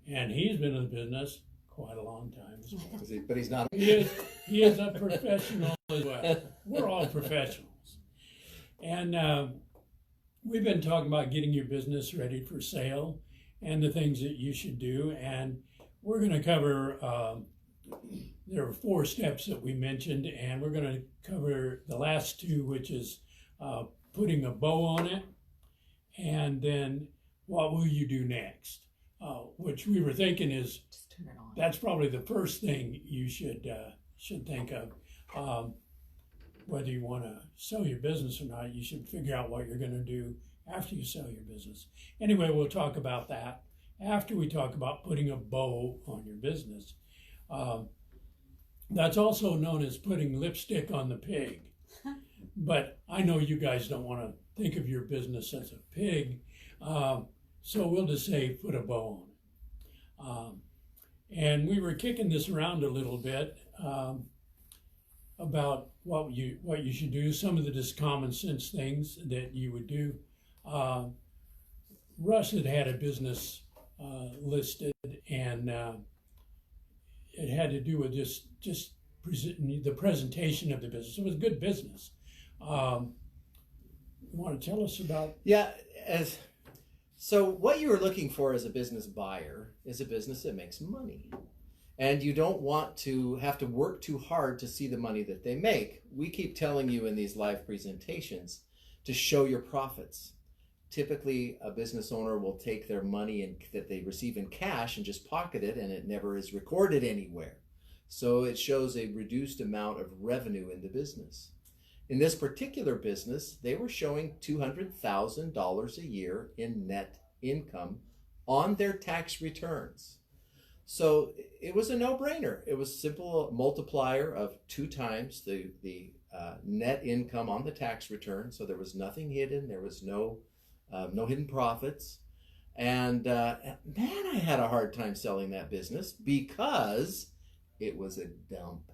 and he's been in the business quite a long time as well. But he's not. He is a professional as well. We're all professionals. And we've been talking about getting your business ready for sale and the things that you should do. And we're going to cover, there are 4 steps that we mentioned, and we're going to cover the last 2, which is putting a bow on it, and then what will you do next? Which we were thinking is, Just turn it on. that's probably the first thing you should think of. Whether you want to sell your business or not, you should figure out what you're going to do after you sell your business. Anyway, we'll talk about that after we talk about putting a bow on your business. That's also known as putting lipstick on the pig. But I know you guys don't want to think of your business as a pig, so we'll just say put a bow on it. And we were kicking this around a little bit about what you should do, some of the just common sense things that you would do. Russ had a business listed, and it had to do with just the presentation of the business. It was good business. You want to tell us about? Yeah, so what you are looking for as a business buyer is a business that makes money. And you don't want to have to work too hard to see the money that they make. We keep telling you in these live presentations to show your profits. Typically, a business owner will take their money that they receive in cash and just pocket it, and it never is recorded anywhere. So it shows a reduced amount of revenue in the business. In this particular business, they were showing $200,000 a year in net income on their tax returns. So it was a no-brainer. It was a simple multiplier of 2 times the net income on the tax return. So there was nothing hidden. There was no hidden profits. And man, I had a hard time selling that business because it was a dump.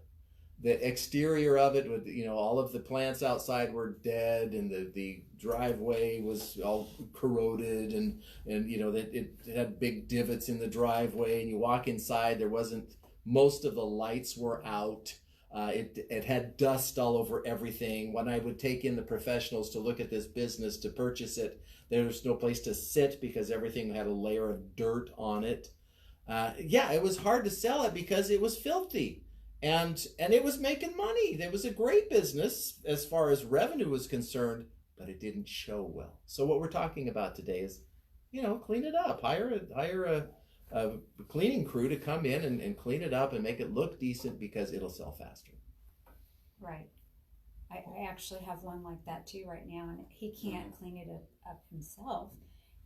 The exterior of it, with all of the plants outside were dead, and the driveway was all corroded, and it had big divots in the driveway. And you walk inside, most of the lights were out. It had dust all over everything. When I would take in the professionals to look at this business to purchase it, there was no place to sit because everything had a layer of dirt on it. It was hard to sell it because it was filthy. And it was making money. It was a great business as far as revenue was concerned, but it didn't show well. So what we're talking about today is, clean it up. Hire a cleaning crew to come in and clean it up and make it look decent, because it'll sell faster. Right. I actually have one like that too right now, and he can't clean it up himself.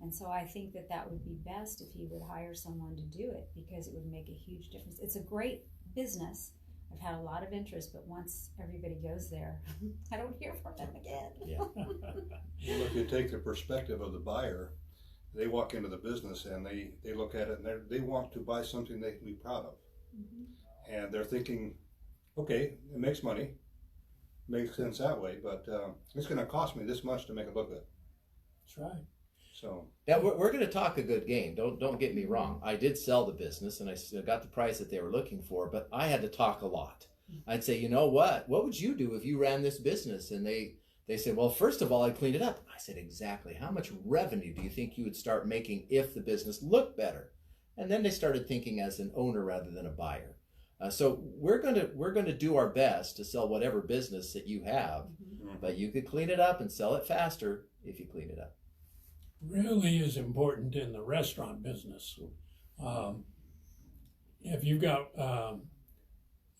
And so I think that would be best if he would hire someone to do it, because it would make a huge difference. It's a great business. I've had a lot of interest, but once everybody goes there, I don't hear from them again. Yeah. Well, if you take the perspective of the buyer, they walk into the business and they look at it and they want to buy something they can be proud of. Mm-hmm. And they're thinking, okay, it makes money, makes sense that way, but it's going to cost me this much to make it look good. That's right. So now we're going to talk a good game. Don't get me wrong. I did sell the business and I got the price that they were looking for, but I had to talk a lot. I'd say, what would you do if you ran this business? And they said, well, first of all, I'd clean it up. I said, exactly. How much revenue do you think you would start making if the business looked better? And then they started thinking as an owner rather than a buyer. So we're going to do our best to sell whatever business that you have, but you could clean it up and sell it faster if you clean it up. Really is important in the restaurant business. If you've got,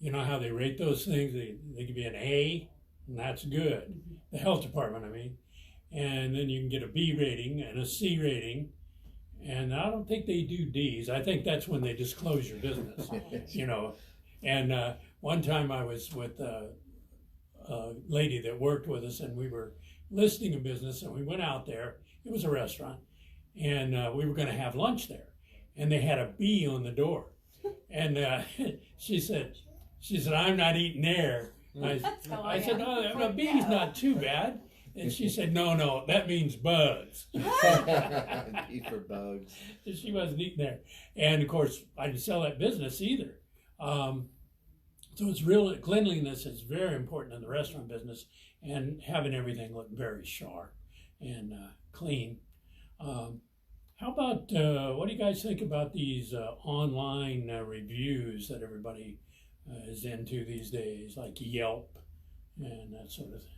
you know how they rate those things, they give you an A, and that's good. The health department, I mean. And then you can get a B rating and a C rating. And I don't think they do Ds. I think that's when they disclose your business, And one time I was with a lady that worked with us, and we were listing a business, and we went out there. It was a restaurant, and we were going to have lunch there, and they had a B on the door, and she said, I'm not eating there. I said, no, a B's not too bad. And she said, no, that means bugs. B for bugs. She wasn't eating there. And of course, I didn't sell that business either. So it's real, cleanliness is very important in the restaurant business, and having everything look very sharp and clean. How about, what do you guys think about these online reviews that everybody is into these days, like Yelp and that sort of thing?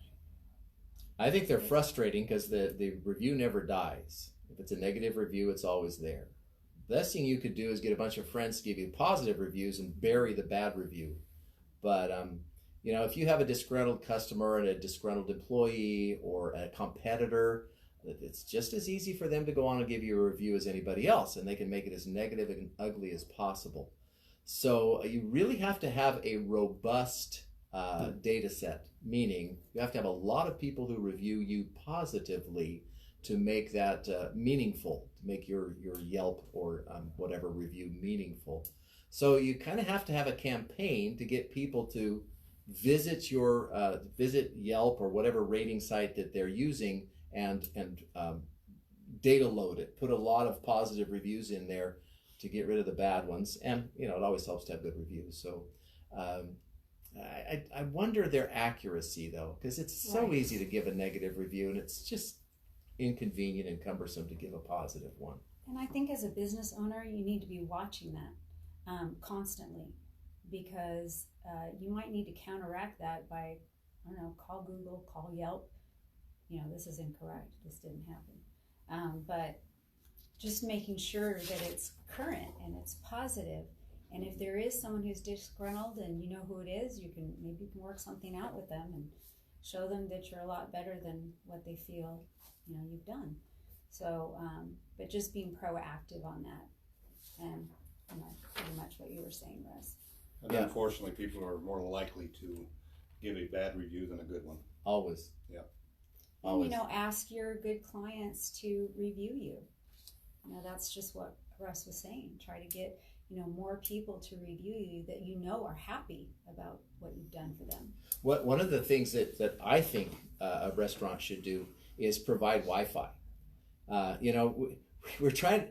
I think they're frustrating because the review never dies. If it's a negative review, it's always there. The best thing you could do is get a bunch of friends to give you positive reviews and bury the bad review. But, if you have a disgruntled customer and a disgruntled employee or a competitor, it's just as easy for them to go on and give you a review as anybody else, and they can make it as negative and ugly as possible. So you really have to have a robust data set, meaning you have to have a lot of people who review you positively to make that meaningful, to make your Yelp or whatever review meaningful. So you kind of have to have a campaign to get people to visit visit Yelp or whatever rating site that they're using and data load it. Put a lot of positive reviews in there to get rid of the bad ones, and it always helps to have good reviews. So I wonder their accuracy though, because it's so easy to give a negative review, and it's just inconvenient and cumbersome to give a positive one. And I think as a business owner, you need to be watching that constantly, because you might need to counteract that by, call Google, call Yelp. This is incorrect. This didn't happen. But just making sure that it's current and it's positive. And if there is someone who's disgruntled and you know who it is, you can work something out with them and show them that you're a lot better than what they feel, you've done. So, but just being proactive on that. And pretty much what you were saying, Russ. And unfortunately, people are more likely to give a bad review than a good one. Always. Yeah. Always. And, ask your good clients to review you. That's just what Russ was saying. Try to get, more people to review you that are happy about what you've done for them. One of the things that I think a restaurant should do is provide Wi-Fi. We're trying,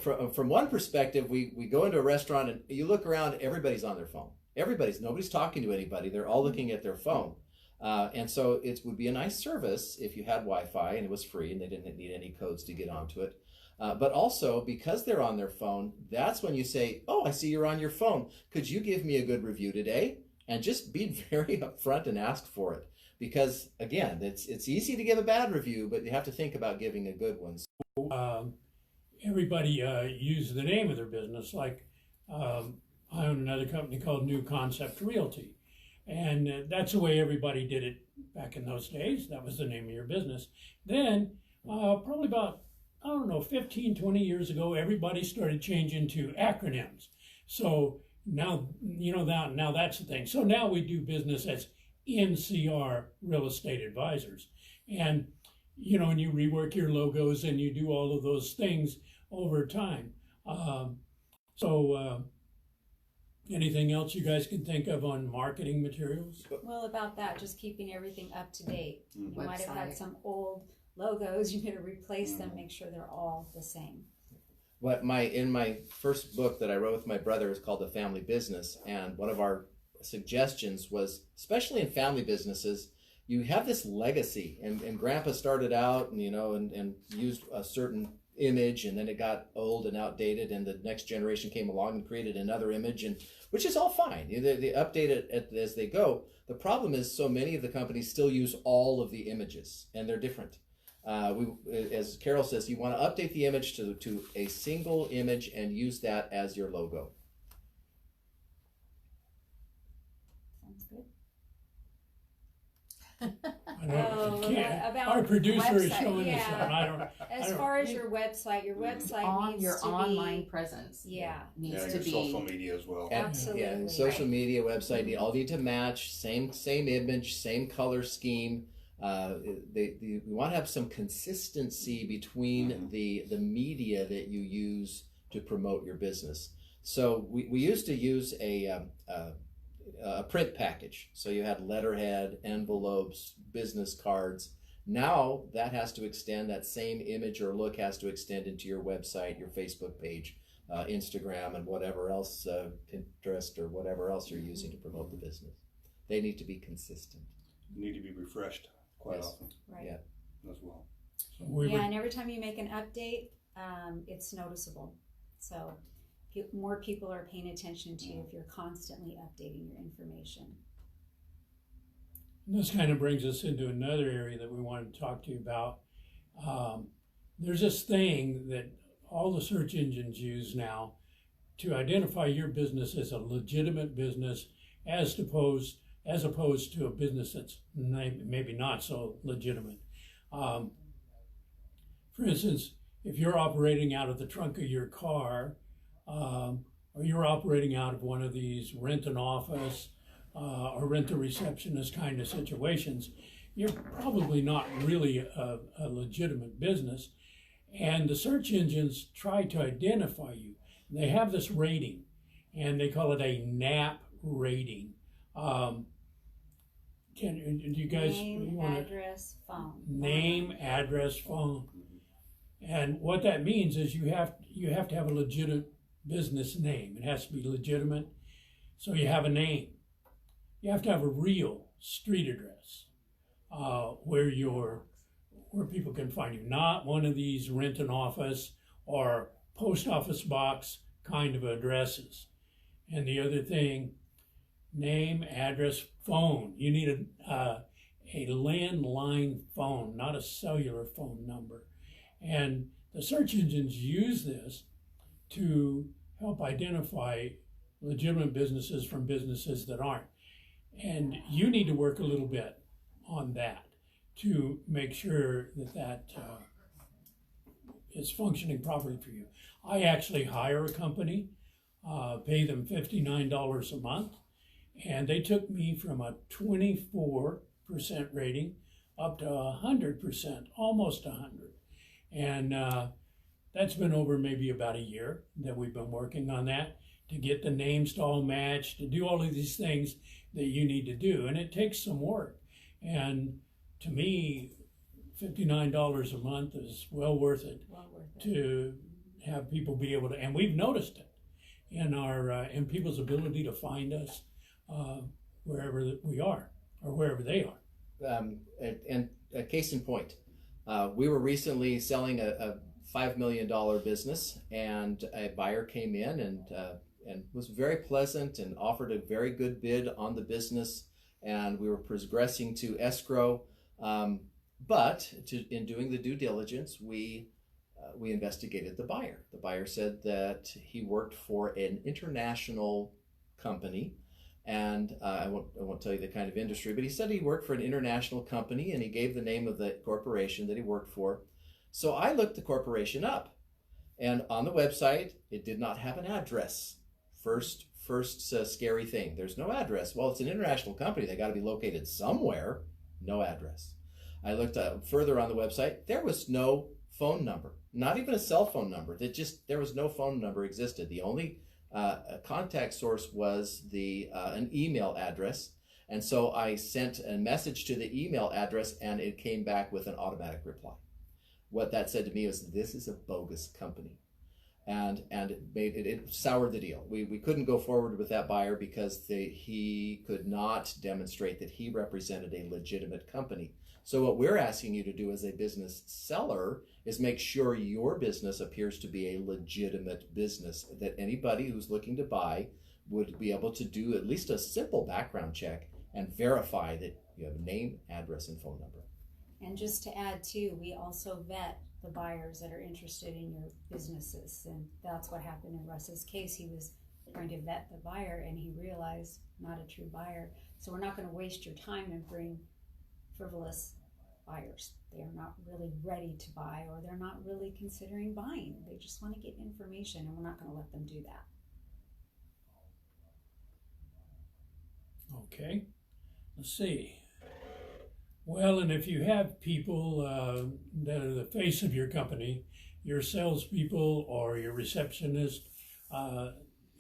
from one perspective, we go into a restaurant and you look around, everybody's on their phone. Nobody's talking to anybody. They're all looking at their phone. And so it would be a nice service if you had Wi-Fi and it was free and they didn't need any codes to get onto it. But also, because they're on their phone, that's when you say, oh, I see you're on your phone. Could you give me a good review today? And just be very upfront and ask for it. Because, again, it's easy to give a bad review, but you have to think about giving a good one. Everybody uses the name of their business. Like I own another company called New Concept Realty. And that's the way everybody did it back in those days. That was the name of your business. Then, probably about, 15, 20 years ago, everybody started changing to acronyms. So now, now that's the thing. So now we do business as NCR Real Estate Advisors. And, and you rework your logos and you do all of those things over time. Anything else you guys can think of on marketing materials? Well, about that, just keeping everything up to date. You Website. might have had some old logos. You got to replace them, make sure they're all the same. In my first book that I wrote with my brother is called The Family Business, and one of our suggestions was, especially in family businesses, you have this legacy, and Grandpa started out and used a certain image, and then it got old and outdated, and the next generation came along and created another image, and which is all fine. They update it as they go. The problem is so many of the companies still use all of the images, and they're different. As Carol says, you want to update the image to a single image and use that as your logo. Sounds good. I know, you can't. About Our producer is website, showing us yeah. that. I don't. As far as your website On needs your to online be, presence yeah, needs Yeah, to your be social media as well. And, Absolutely. social media, website, they all need to match, same image, same color scheme. We want to have some consistency between the media that you use to promote your business. So we used to use a print package. So you had letterhead, envelopes, business cards. Now that has to extend, that same image or look has to extend into your website, your Facebook page, Instagram, and whatever else, Pinterest or whatever else you're using to promote the business. They need to be consistent. Need to be refreshed quite Yes. often Right. Yeah. as well. So we Yeah, would, and every time you make an update, it's noticeable. So more people are paying attention to you if you're constantly updating your information. this kind of brings us into another area that we wanted to talk to you about. There's this thing that all the search engines use now to identify your business as a legitimate business as opposed to a business that's maybe not so legitimate. For instance, if you're operating out of the trunk of your car, or you're operating out of one of these rent an office or rent a receptionist kind of situations, you're probably not really a legitimate business. And the search engines try to identify you. They have this rating, and they call it a NAP rating. Do you guys Name, want to address, phone. name, address, phone? And what that means is you have to have a legitimate business name. It has to be legitimate. So you have a name. You have to have a real street address where people can find you. Not one of these rent an office or post office box kind of addresses. And the other thing, name, address, phone. You need a landline phone, not a cellular phone number. And the search engines use this to help identify legitimate businesses from businesses that aren't. And you need to work a little bit on that to make sure that is functioning properly for you. I actually hire a company, pay them $59 a month, and they took me from a 24% rating up to 100%, almost 100. And that's been over maybe about a year that we've been working on that, to get the names to all match, to do all of these things that you need to do. And it takes some work. And to me, $59 a month is well worth it to have people be able to, and we've noticed it in our in people's ability to find us wherever we are or wherever they are. And a case in point, we were recently selling a $5 million business, and a buyer came in and was very pleasant and offered a very good bid on the business, and we were progressing to escrow. But in doing the due diligence, we investigated the buyer. The buyer said that he worked for an international company, and I won't tell you the kind of industry, but he said he worked for an international company, and he gave the name of the corporation that he worked for. So I looked the corporation up, and on the website, it did not have an address. First scary thing. There's no address. Well, it's an international company. They got to be located somewhere. No address. I looked further on the website. There was no phone number, not even a cell phone number. There was no phone number existed. The only contact source was an email address. And so I sent a message to the email address, and it came back with an automatic reply. What that said to me was, this is a bogus company. And it soured the deal. We couldn't go forward with that buyer because he could not demonstrate that he represented a legitimate company. So what we're asking you to do as a business seller is make sure your business appears to be a legitimate business, that anybody who's looking to buy would be able to do at least a simple background check and verify that you have a name, address, and phone number. And just to add too, we also vet the buyers that are interested in your businesses, and that's what happened in Russ's case. He was trying to vet the buyer, and he realized not a true buyer. So we're not going to waste your time and bring frivolous buyers. They are not really ready to buy, or they're not really considering buying. They just want to get information, and we're not going to let them do that. Okay, let's see. Well, and if you have people that are the face of your company, your salespeople or your receptionist,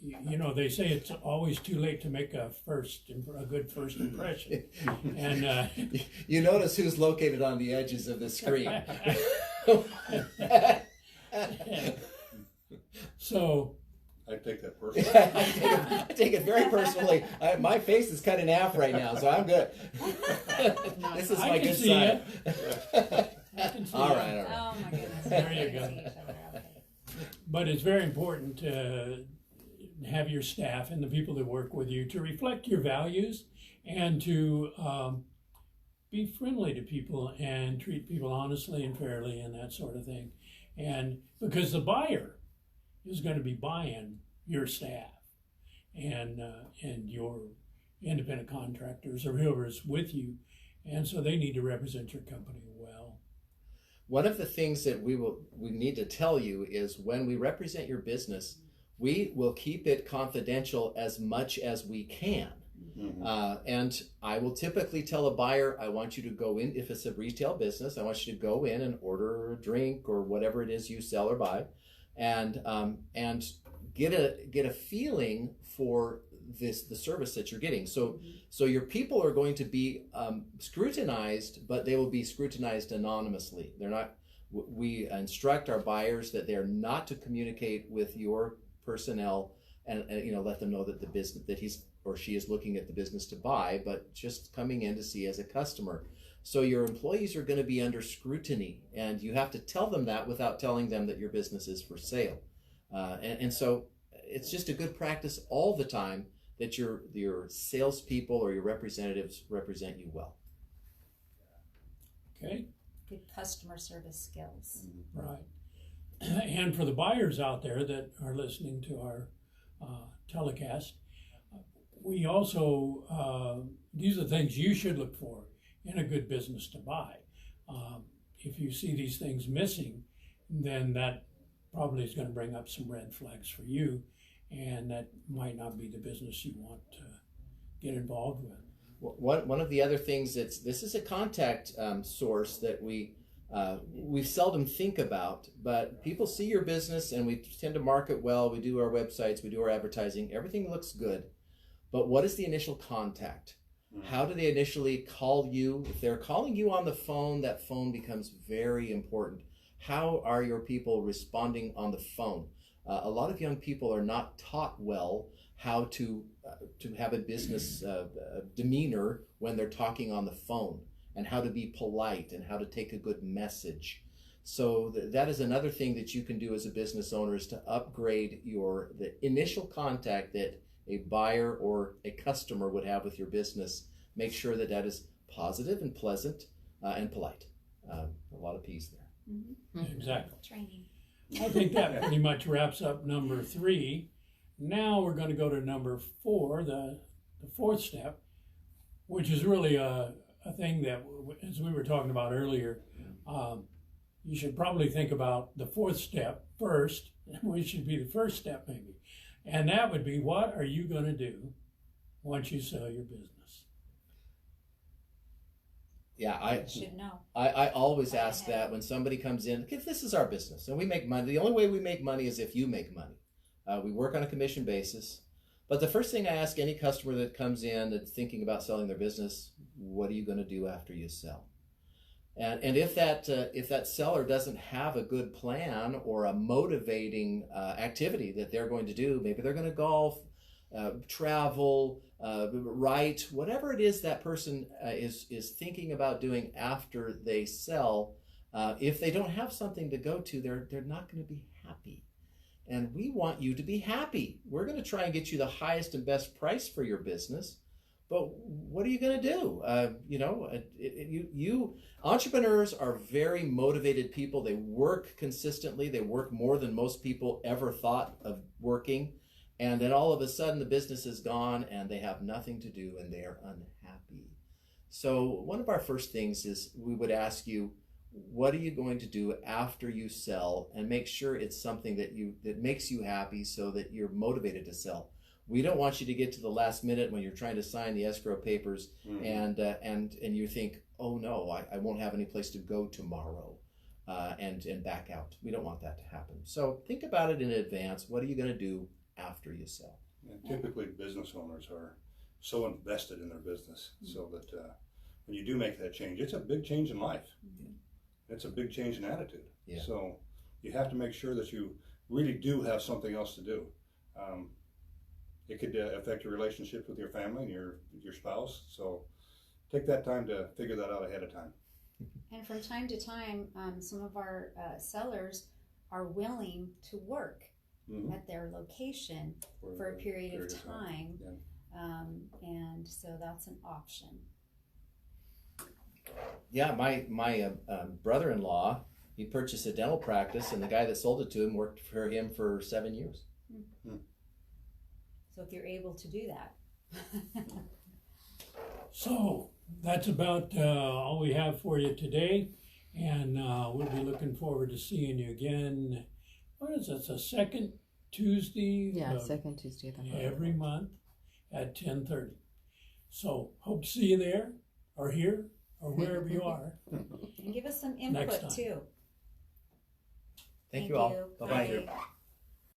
you know, they say it's always too late to make a good first impression. And you notice who's located on the edges of the screen. so I take that personally. I take it very personally. My face is cut in half right now, so I'm good. This is my good side. All right. Oh my goodness. There you go. But it's very important to have your staff and the people that work with you to reflect your values and to be friendly to people and treat people honestly and fairly and that sort of thing. And because the buyer is going to be buying your staff and your independent contractors or whoever's with you, and so they need to represent your company well. One of the things that we need to tell you is when we represent your business, we will keep it confidential as much as we can. Mm-hmm. And I will typically tell a buyer, I want you to go in, if it's a retail business, I want you to go in and order a drink or whatever it is you sell or buy, and get a feeling for the service that you're getting. So your people are going to be scrutinized, but they will be scrutinized anonymously. They're not. We instruct our buyers that they're not to communicate with your personnel and let them know that the business that he's or she is looking at the business to buy, but just coming in to see as a customer. So your employees are going to be under scrutiny, and you have to tell them that without telling them that your business is for sale. And so it's just a good practice all the time that your salespeople or your representatives represent you well. Okay. Good customer service skills. Right. And for the buyers out there that are listening to our telecast, we also, these are things you should look for in a good business to buy. If you see these things missing, then that probably is going to bring up some red flags for you, and that might not be the business you want to get involved with. One of the other things this is a contact source that we seldom think about, but people see your business and we tend to market well. We do our websites, we do our advertising, everything looks good. But what is the initial contact? How do they initially call you? If they're calling you on the phone, that phone becomes very important. How are your people responding on the phone? A lot of young people are not taught well how to have a business demeanor when they're talking on the phone, and how to be polite and how to take a good message. So that is another thing that you can do as a business owner, is to upgrade the initial contact that a buyer or a customer would have with your business. Make sure that is positive and pleasant and polite. A lot of P's there. Mm-hmm. Exactly. Training. I think that pretty much wraps up number 3. Now we're going to go to number 4, the fourth step, which is really a thing that, as we were talking about earlier, you should probably think about the fourth step first, which should be the first step maybe. And that would be, what are you going to do once you sell your business? Yeah, I should know. I always ask that when somebody comes in. If this is our business and we make money, the only way we make money is if you make money. We work on a commission basis. But the first thing I ask any customer that comes in that's thinking about selling their business, what are you going to do after you sell? And if that seller doesn't have a good plan or a motivating activity that they're going to do, maybe they're going to golf, travel, write, whatever it is that person is thinking about doing after they sell, if they don't have something to go to, they're not going to be happy. And we want you to be happy. We're going to try and get you the highest and best price for your business. But what are you going to do? You entrepreneurs are very motivated people. They work consistently. They work more than most people ever thought of working. And then all of a sudden the business is gone and they have nothing to do and they are unhappy. So one of our first things is we would ask you, what are you going to do after you sell, and make sure it's something that makes you happy so that you're motivated to sell. We don't want you to get to the last minute when you're trying to sign the escrow papers and you think, oh no, I won't have any place to go tomorrow, and back out. We don't want that to happen. So think about it in advance. What are you going to do after you sell. And typically, business owners are so invested in their business, so that when you do make that change, it's a big change in life. It's a big change in attitude. Yeah. So you have to make sure that you really do have something else to do. It could affect your relationships with your family and your spouse. So take that time to figure that out ahead of time. And from time to time, some of our sellers are willing to work at their location for a period of time. Yeah. And so that's an option. Yeah, my brother-in-law, he purchased a dental practice, and the guy that sold it to him worked for him for 7 years. So if you're able to do that. So that's about all we have for you today, and we'll be looking forward to seeing you again. What is it? The second Tuesday? Yeah, of second Tuesday of the month. every month at 10:30. So hope to see you there, or here, or wherever you are. And give us some Next input time. too. Thank you all. Bye-bye. Bye.